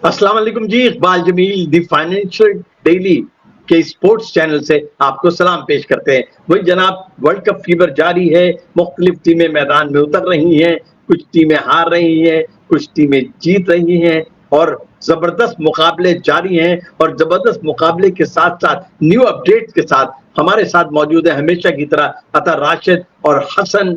अस्सलाम वालेकुम जी, Iqbal Jameel the financial daily के स्पोर्ट्स चैनल से आपको सलाम पेश करते हैं। वही जनाब, वर्ल्ड कप फीवर जारी है, मुख्तलिफ टीमें मैदान में उतर रही हैं, कुछ टीमें हार रही हैं, कुछ टीमें जीत रही हैं और जबरदस्त मुकाबले जारी हैं। और जबरदस्त मुकाबले के साथ साथ न्यू अपडेट्स के साथ हमारे साथ मौजूद है हमेशा की तरह अता राशिद और हसन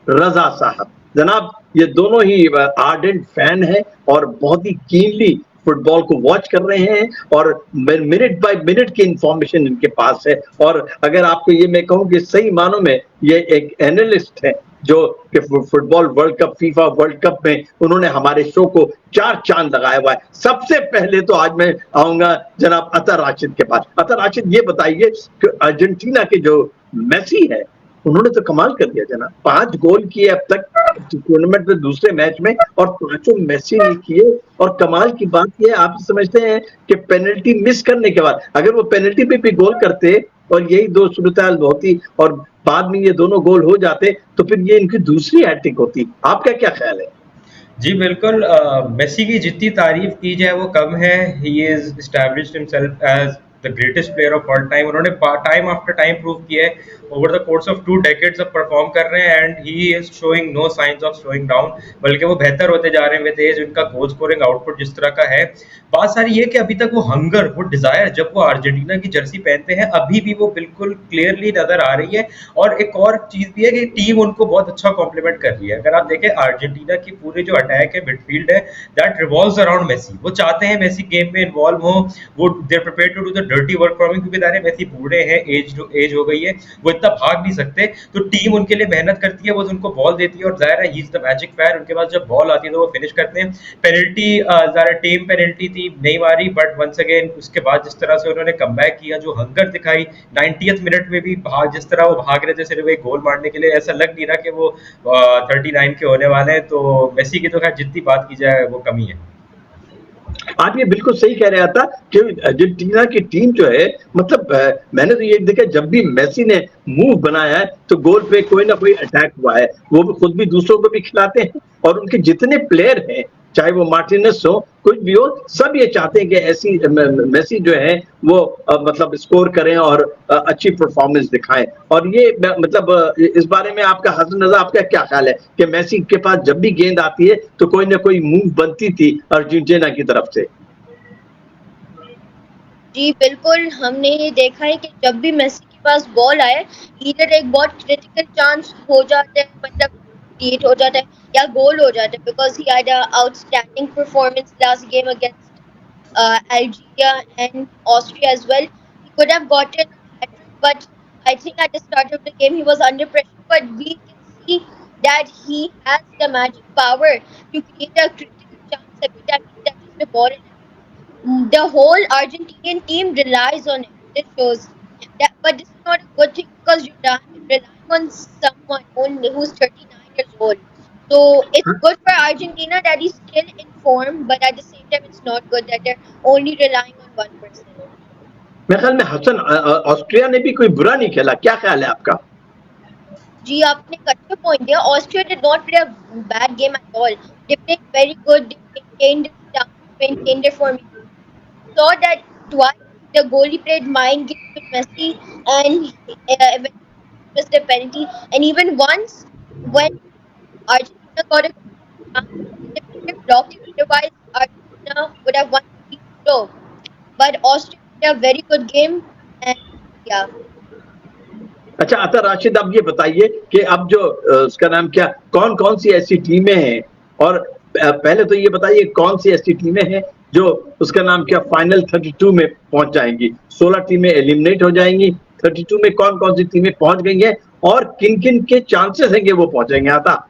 रजा साहब। जनाब, ये दोनों ही आर्डेंट फैन हैं और बहुत ही कीनली फुटबॉल को वॉच कर रहे हैं और मिनट बाय मिनट की इंफॉर्मेशन इनके पास है। और अगर आपको ये मैं कहूँ कि सही मानों में ये एक एनालिस्ट है जो कि football world cup, FIFA world cup में उन्होंने हमारे शो को 4 चांद लगाया हुआ है। सबसे पहले तो आज मैं आऊंगा जनाब अता राशिद के पास। अता राशिद, ये बताइए कि अर्जेंटीना के जो मेसी है, उन्होंने तो कमाल कर दिया जनाब। 5 गोल किए अब तक टूर्नामेंट में दूसरे मैच में और 5 मेसी ने किए। और कमाल की बात यह, आप समझते हैं कि पेनल्टी मिस करने के बाद अगर वो पेनल्टी पे भी गोल करते और यही दो सूरत होती और बाद में ये दोनों गोल हो जाते तो फिर ये इनकी दूसरी हैट्रिक होती। आपका क्या ख्याल है? जी बिल्कुल, मेसी की जितनी तारीफ की जाए वो कम है। He is established himself as the greatest player of all time. उन्होंने टाइम आफ्टर टाइम प्रूव किया है, over the course of 2 decades अब परफॉर्म कर रहे हैं and he is showing no signs of slowing down, बल्कि वो बेहतर होते जा रहे हैं विद एज। उनका गोल स्कोरिंग आउटपुट जिस तरह का है, बात सारी ये कि अभी तक वो हंगर, वो डिजायर जब वो अर्जेंटीना की जर्सी पहनते हैं अभी भी वो बिल्कुल क्लियरली नजर आ रही है। और एक और चीज भी है कि टीम उनको बहुत अच्छा कॉम्प्लीमेंट कर रही है। अगर आप देखें अर्जेंटीना की पूरे जो अटैक है, मिडफील्ड है, दैट रिवॉल्व्स अराउंड मेसी। वो चाहते हैं मेसी गेम में इन्वॉल्व हो, वो they are prepared to do the dirty work for him, क्योंकि दारे मेसी बूढ़े हैं, एज हो गई है, वो इतना भाग नहीं सकते। तो टीम उनके लिए मेहनत करती है, वो उनको बॉल देती है और जाहिर है he is the magic fire. उनके पास जब बॉल आती है तो वो फिनिश करते हैं। पेनल्टी ज़रा टीम पेनल्टी थी, नहीं मारी, बट वंस अगेन उसके बाद जिस तरह से उन्होंने कमबैक किया, जो हंगर दिखाई 90th मिनट में भी, जिस तरह वो भाग रहे थे सिर्फ एक गोल मारने के लिए, ऐसा लग नहीं रहा कि वो 39 के होने वाले हैं। तो मेसी की तो खैर जितनी बात की जाए वो कमी है। आप ये बिल्कुल सही कह रहा था कि अर्जेंटीना की टीम जो है, मतलब मैंने तो ये देखा जब भी मेसी ने मूव बनाया है तो गोल पे कोई ना कोई अटैक हुआ है। वो भी खुद भी दूसरों को भी खिलाते हैं और उनके जितने प्लेयर हैं, चाहे वो मार्टिनेस हो, कुछ भी हो, सब ये चाहते हैं कि ऐसी मेसी जो है वो मतलब स्कोर करें और अच्छी परफॉर्मेंस दिखाएं। और ये मतलब इस बारे में आपका हसन रजा, आपका क्या ख्याल है कि मेसी के पास जब भी गेंद आती है तो कोई ना कोई मूव बनती थी अर्जेंटीना की तरफ से? जी बिल्कुल, हमने ये देखा है कि जब भी मेसी के पास बॉल आए, इधर एक बहुत क्रिटिकल चांस हो जाता है, मतलब क्रिएट हो जाता है या गोल हो जाता है, because he had a outstanding performance last game against Algeria and Austria as well. He could have gotten a hat-trick, but I think at the start of the game he was under pressure. But we can see that he has the magic power to create a critical chance every time he touches the ball. The whole Argentinian team relies on him. This shows that, but this is not a good thing because you're relying on someone who's 39 years old. So it's good for Argentina that he's still in form, but at the same time, it's not good that they're only relying on one person. मेरे ख्याल में Hasan, Austria ने भी कोई बुरा नहीं खेला, क्या ख्याल है आपका? जी, आपने एक अच्छा पॉइंट दिया। Austria did not play a bad game at all. They played very good. They maintained their formation. Saw that twice the goalie played mind games with Messi and eventually missed a penalty. And even once when Argentina got a chance, they could have blocked it. Otherwise, Argentina would have won 3-0. But Austria played a very good game, and yeah. अच्छा अता राशिद, अब ये बताइए कि अब जो उसका नाम क्या, कौन कौन सी ऐसी टीमें हैं, और पहले तो ये बताइए कौन सी ऐसी टीमें हैं जो उसका नाम क्या फाइनल 32 में पहुंच जाएंगी। 16 टीमें एलिमिनेट हो जाएंगी, 32 में कौन कौन सी टीमें पहुंच गई हैं और किन किन के चांसेस हैं कि वो पहुंचेंगे? आता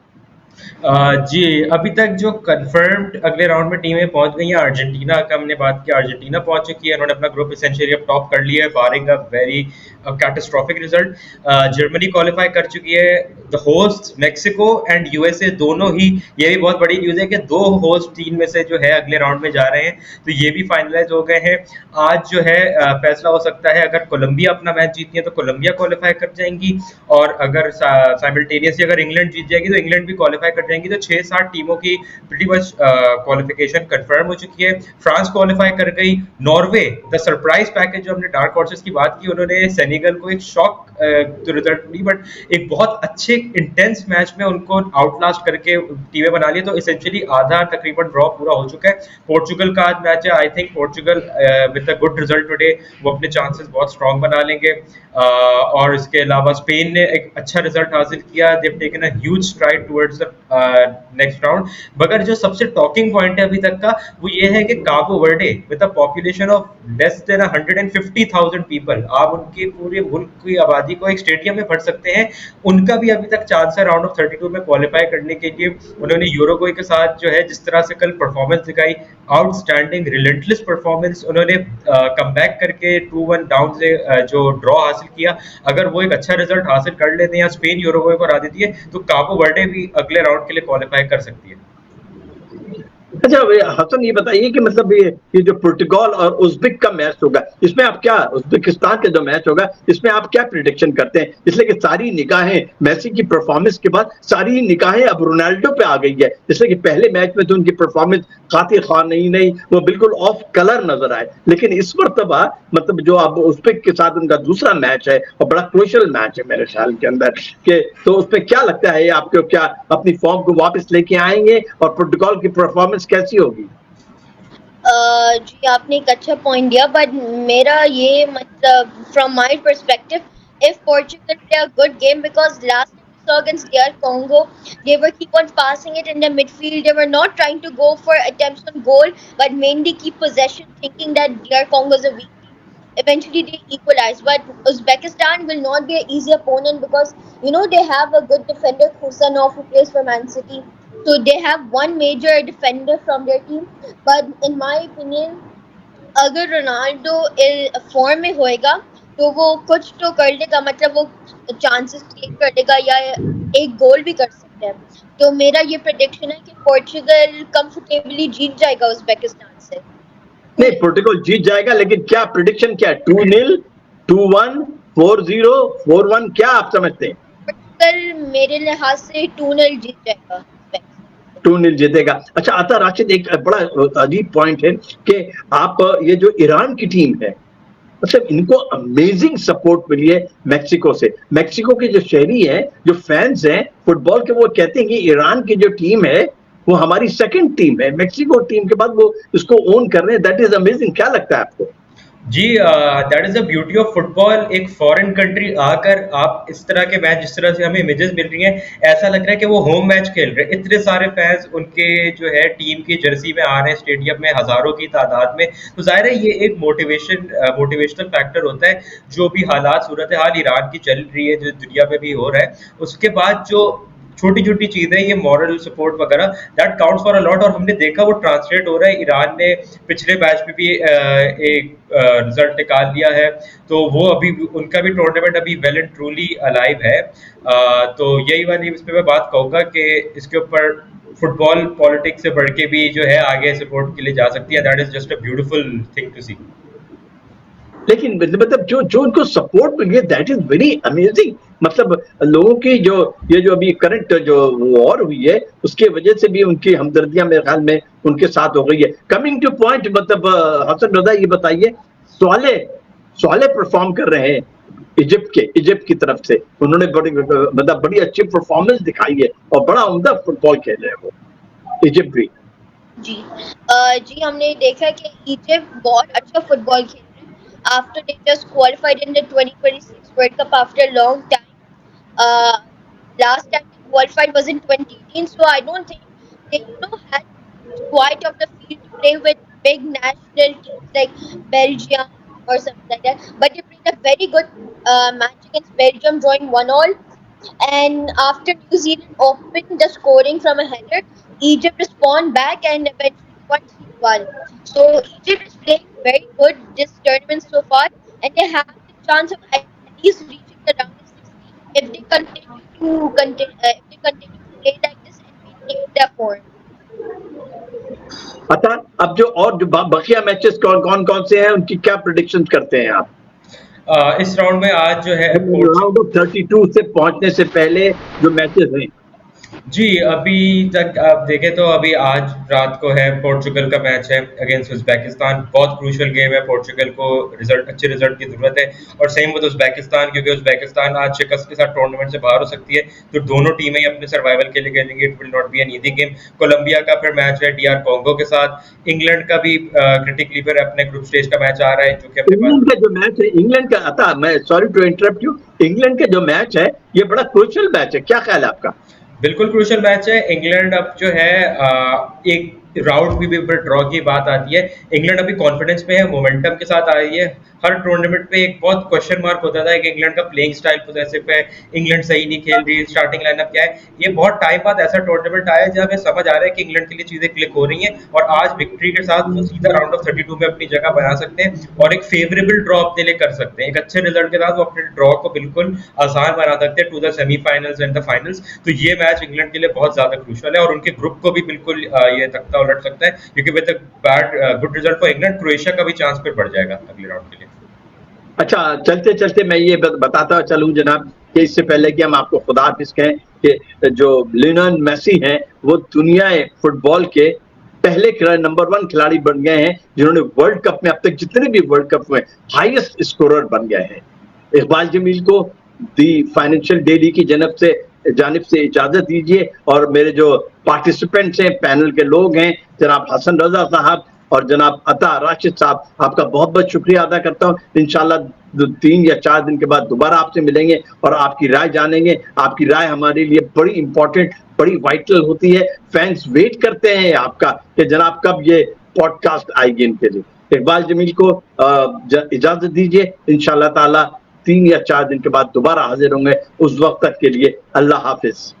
जी, अभी तक जो कंफर्म्ड अगले राउंड में टीमें पहुंच गई हैं, अर्जेंटीना का हमने बात की, अर्जेंटीना पहुंच चुकी है, उन्होंने अपना ग्रुप एसेंशियली अब टॉप कर लिया है barring a very catastrophic result. Germany qualify कर चुकी है, the host Mexico and USA दोनों ही, ये भी बहुत बड़ी न्यूज़ है कि 2 होस्ट 3 में से जो है अगले राउंड में जा रहे हैं, तो ये भी फाइनलाइज हो गए हैं। आज जो है फैसला हो सकता है, अगर कोलंबिया अपना मैच जीतती है तो कोलंबिया क्वालिफाई कर जाएंगी, और अगर साइमल्टेनियसली अगर इंग्लैंड जीत जाएगी तो इंग्लैंड भी क्वालिफाई क्वालिफाई कर जाएंगी, तो 6-7 टीमों की प्रीटी मच क्वालिफिकेशन कंफर्म हो चुकी है। फ्रांस क्वालिफाई कर गई। नॉर्वे, द सरप्राइज पैकेज, जो हमने डार्क हॉर्सेस की बात की, उन्होंने सेनेगल को एक शॉक तो रिजल्ट दी, बट एक बहुत अच्छे इंटेंस मैच में उनको आउटलास्ट करके टीमें बना ली, तो इसेंशियली आधा तकरीबन ड्रॉ पूरा हो चुका है। पोर्चुगल का आज मैच है, I think Portugal with a good result today वो अपने चांसेस बहुत स्ट्रॉन्ग बना लेंगे। और इसके अलावा स्पेन ने एक अच्छा रिजल्ट हासिल किया, they've taken a huge STRIDE towards the next round. मगर जो सबसे टॉकिंग पॉइंट है अभी तक का वो ये है कि काबो Verde with a population of less than 150,000 people, आप उनके पूरे मुल्क की आबादी को एक स्टेडियम में भर सकते हैं, उनका भी अभी तक चांस है राउंड ऑफ 32 में क्वालिफाई करने के लिए। उन्होंने यूरुग्वे के साथ जो है जिस तरह से कल परफॉर्मेंस दिखाई, आउटस्टैंडिंग रिलेंटलेस परफॉर्मेंस, उन्होंने कमबैक करके 2-1 डाउन से जो ड्रॉ हासिल किया, अगर वो एक अच्छा रिजल्ट हासिल कर लेते हैं या स्पेन यूरुग्वे को हरा देती है तो काबो वर्डे भी अगले राउंड के लिए क्वालिफाई कर सकती है। अच्छा हसन, ये बताइए कि मतलब ये जो पुर्तगाल और उज़्बेक का मैच होगा, इसमें आप क्या, उज़्बेकिस्तान का जो मैच होगा इसमें आप क्या प्रिडिक्शन करते हैं? इसलिए कि सारी निगाहें मेसी की परफॉर्मेंस के बाद सारी निगाहें अब रोनाल्डो पे आ गई है, इसलिए कि पहले मैच में तो उनकी परफॉर्मेंस खातिर खा नहीं, वो बिल्कुल ऑफ कलर नजर आए, लेकिन इस मरतबा मतलब जो अब उज़्बेक के साथ उनका दूसरा मैच है और बड़ा क्रूशियल मैच है मेरे ख्याल के अंदर के, तो उसमें क्या लगता है आपको, क्या अपनी फॉर्म को वापस लेके आएंगे और पुर्तगाल की परफॉर्मेंस कैसी होगी? जी आपने एक अच्छा पॉइंट दिया, बट मेरा ये मतलब from my perspective, if Portugal play a good game, because last time we saw against DR Congo, they were keep on passing it in the midfield. They were not trying to go for attempts on goal, but mainly keep possession, thinking that DR Congo is a weak team. Eventually, they equalized, but Uzbekistan will not be an easy opponent because they have a good defender, Khusanov, who plays for Man City. So they have one major defender from their team. But in my opinion, अगर Ronaldo form में होएगा तो वो कुछ तो कर लेगा, मतलब वो चांसेस क्रिएट कर देगा या एक गोल भी कर सकते हैं। तो मेरा ये प्रेडिक्शन है कि पोर्चुगल कंफर्टेबली जीत जाएगा उज़्बेकिस्तान से। नहीं, पोर्टुगल जीत जाएगा, लेकिन क्या प्रिडिक्शन क्या है? 2-0, 2-1, 4-0, 4-1, क्या आप समझते हैं? पोर्चुगल मेरे लिहाज से 2-0 जीत जाएगा, 2-0 जीतेगा। अच्छा आता राशिद, एक बड़ा अजीब पॉइंट है कि आप ये जो ईरान की टीम है, मतलब इनको अमेजिंग सपोर्ट मिली है मैक्सिको से। मैक्सिको के जो शहरी हैं, जो फैंस हैं फुटबॉल के, वो कहते हैं कि ईरान की जो टीम है वो हमारी सेकंड टीम है, मैक्सिको टीम के बाद वो इसको ओन कर रहे हैं। That is amazing. क्या लगता है आपको? जी, that is the beauty of football. एक फॉरेन कंट्री आकर आप इस तरह के मैच, जिस तरह से हमें इमेजेस मिल रही हैं, ऐसा लग रहा है कि वो होम मैच खेल रहे हैं। इतने सारे फैंस उनके जो है टीम की जर्सी में आ रहे हैं स्टेडियम में, हजारों की तादाद में, तो जाहिर है ये एक मोटिवेशनल फैक्टर होता है। जो भी हालात, सूरत हाल ईरान की चल रही है, जो दुनिया में भी हो रहा है, उसके बाद जो छोटी छोटी चीजें, ये मॉरल सपोर्ट वगैरह, that counts for a lot. और हमने देखा वो ट्रांसलेट हो रहा है। ईरान ने पिछले मैच में भी एक रिजल्ट निकाल लिया है, तो वो अभी उनका भी टूर्नामेंट अभी वेल एंड ट्रूली अलाइव है। तो यही वाली इस पे मैं बात कहूँगा कि इसके ऊपर फुटबॉल पॉलिटिक्स से बढ़ के भी जो है आगे सपोर्ट के लिए जा सकती है। That is just a beautiful thing to see. लेकिन मतलब जो उनको सपोर्ट मिली है, दैट इज वेरी अमेजिंग। मतलब लोगों की जो ये जो अभी करंट जो वॉर हुई है, उसके वजह से भी उनकी हमदर्दियां मेरे ख्याल में उनके साथ हो गई है। कमिंग टू पॉइंट, मतलब हसन रजा, ये बताइए, स्वाले परफॉर्म कर रहे हैं इजिप्ट की तरफ से। उन्होंने बड़ी अच्छी परफॉर्मेंस दिखाई है और बड़ा उम्दा फुटबॉल खेल रहे हैं वो इजिप्ट भी। जी हमने देखा कि इजिप्ट बहुत अच्छा फुटबॉल खेल रहे हैं। After they just qualified in the 2026 World Cup after a long time. Last time they qualified was in 2018, so I don't think they had quite of the field to play with big national teams like Belgium or something like that. But they played a very good match against Belgium, drawing 1-1. And after New Zealand opened the scoring from a header, Egypt responded back and eventually won 3-1. So Egypt is playing very good this tournament so far, and they have the chance of at least reaching the round of 16 if they continue to play like this and maintain their form. अच्छा, अब जो बकिया matches कौन कौन से हैं, उनकी क्या prediction करते हैं आप? इस राउंड में आज जो है राउंड ऑफ 32 से पहुंचने से पहले जो मैचेस हैं, जी, अभी तक आप देखें तो अभी आज रात को है पोर्चुगल का मैच है अगेंस्ट उज़्बेकिस्तान। बहुत क्रूशियल गेम है, पोर्चुगल को अच्छे रिजल्ट की ज़रूरत है और सेम विद उज़्बेकिस्तान, क्योंकि उज़्बेकिस्तान आज शिकस्त के साथ टूर्नामेंट से बाहर हो सकती है, तो दोनों टीमें ही अपने सर्वाइवल के लिए खेलेंगी। It will not be an easy game. Colombia का फिर मैच है डीआर कॉन्गो के साथ। इंग्लैंड का भी क्रिटिकली फिर अपने ग्रुप स्टेज का मैच आ रहा है, जो कि अपने पास इंग्लैंड का जो मैच है, इंग्लैंड का आता, मैं sorry to interrupt you, England का जो मैच है ये बड़ा क्रूशियल मैच है, क्या ख्याल है आपका? बिल्कुल क्रूशियल मैच है। इंग्लैंड अब जो है एक राउंड भी ड्रॉ की बात आती है। इंग्लैंड अभी कॉन्फिडेंस में है, मोमेंटम के साथ आ रही है। हर टूर्नामेंट पे एक बहुत क्वेश्चन मार्क होता था कि इंग्लैंड का प्लेइंग स्टाइल पोजेसिव है, इंग्लैंड सही नहीं खेल रही, स्टार्टिंग लाइनअप क्या है। ये बहुत टाइम बाद ऐसा टूर्नामेंट आया है जब हमें समझ आ रहा है कि इंग्लैंड के लिए चीजें क्लिक हो रही हैं और आज विक्ट्री के साथ वो सीधा राउंड ऑफ 32 में अपनी जगह बना सकते हैं और एक फेवरेबल ड्रॉ अपने लिए कर सकते हैं। एक अच्छे रिजल्ट के साथ वो अपने ड्रॉ को बिल्कुल आसान बना सकते हैं to the semifinals and the finals. तो ये मैच इंग्लैंड के लिए बहुत ज्यादा क्रूशियल है और उनके ग्रुप को भी बिल्कुल ये तख्ता उलट सकता है, क्योंकि with good result for England, Croatia का भी चांस पे बढ़ जाएगा अगले राउंड के लिए। अच्छा, चलते चलते मैं ये बताता चलूं जनाब कि इससे पहले कि हम आपको खुदा हाफिज कहें कि जो लियोनेल मेसी हैं वो दुनिया फुटबॉल के पहले नंबर 1 खिलाड़ी बन गए हैं जिन्होंने वर्ल्ड कप में अब तक जितने भी वर्ल्ड कप हुए हाईएस्ट स्कोरर बन गए हैं। इकबाल जमील को दी फाइनेंशियल डेली की जानिब से इजाजत दीजिए और मेरे जो पार्टिसिपेंट्स हैं, पैनल के लोग हैं, जनाब हसन रजा साहब और जनाब अता राशिद साहब, आपका बहुत बहुत शुक्रिया अदा करता हूँ। इंशाल्लाह 3 या 4 दिन के बाद दोबारा आपसे मिलेंगे और आपकी राय जानेंगे। आपकी राय हमारे लिए बड़ी इंपॉर्टेंट, बड़ी वाइटल होती है। फैंस वेट करते हैं आपका कि जनाब कब ये पॉडकास्ट आएगी इनके लिए। इकबाल जमील को इजाजत दीजिए, इंशाल्लाह ताला 3 या 4 दिन के बाद दोबारा हाजिर होंगे। उस वक्त तक के लिए अल्लाह हाफिज।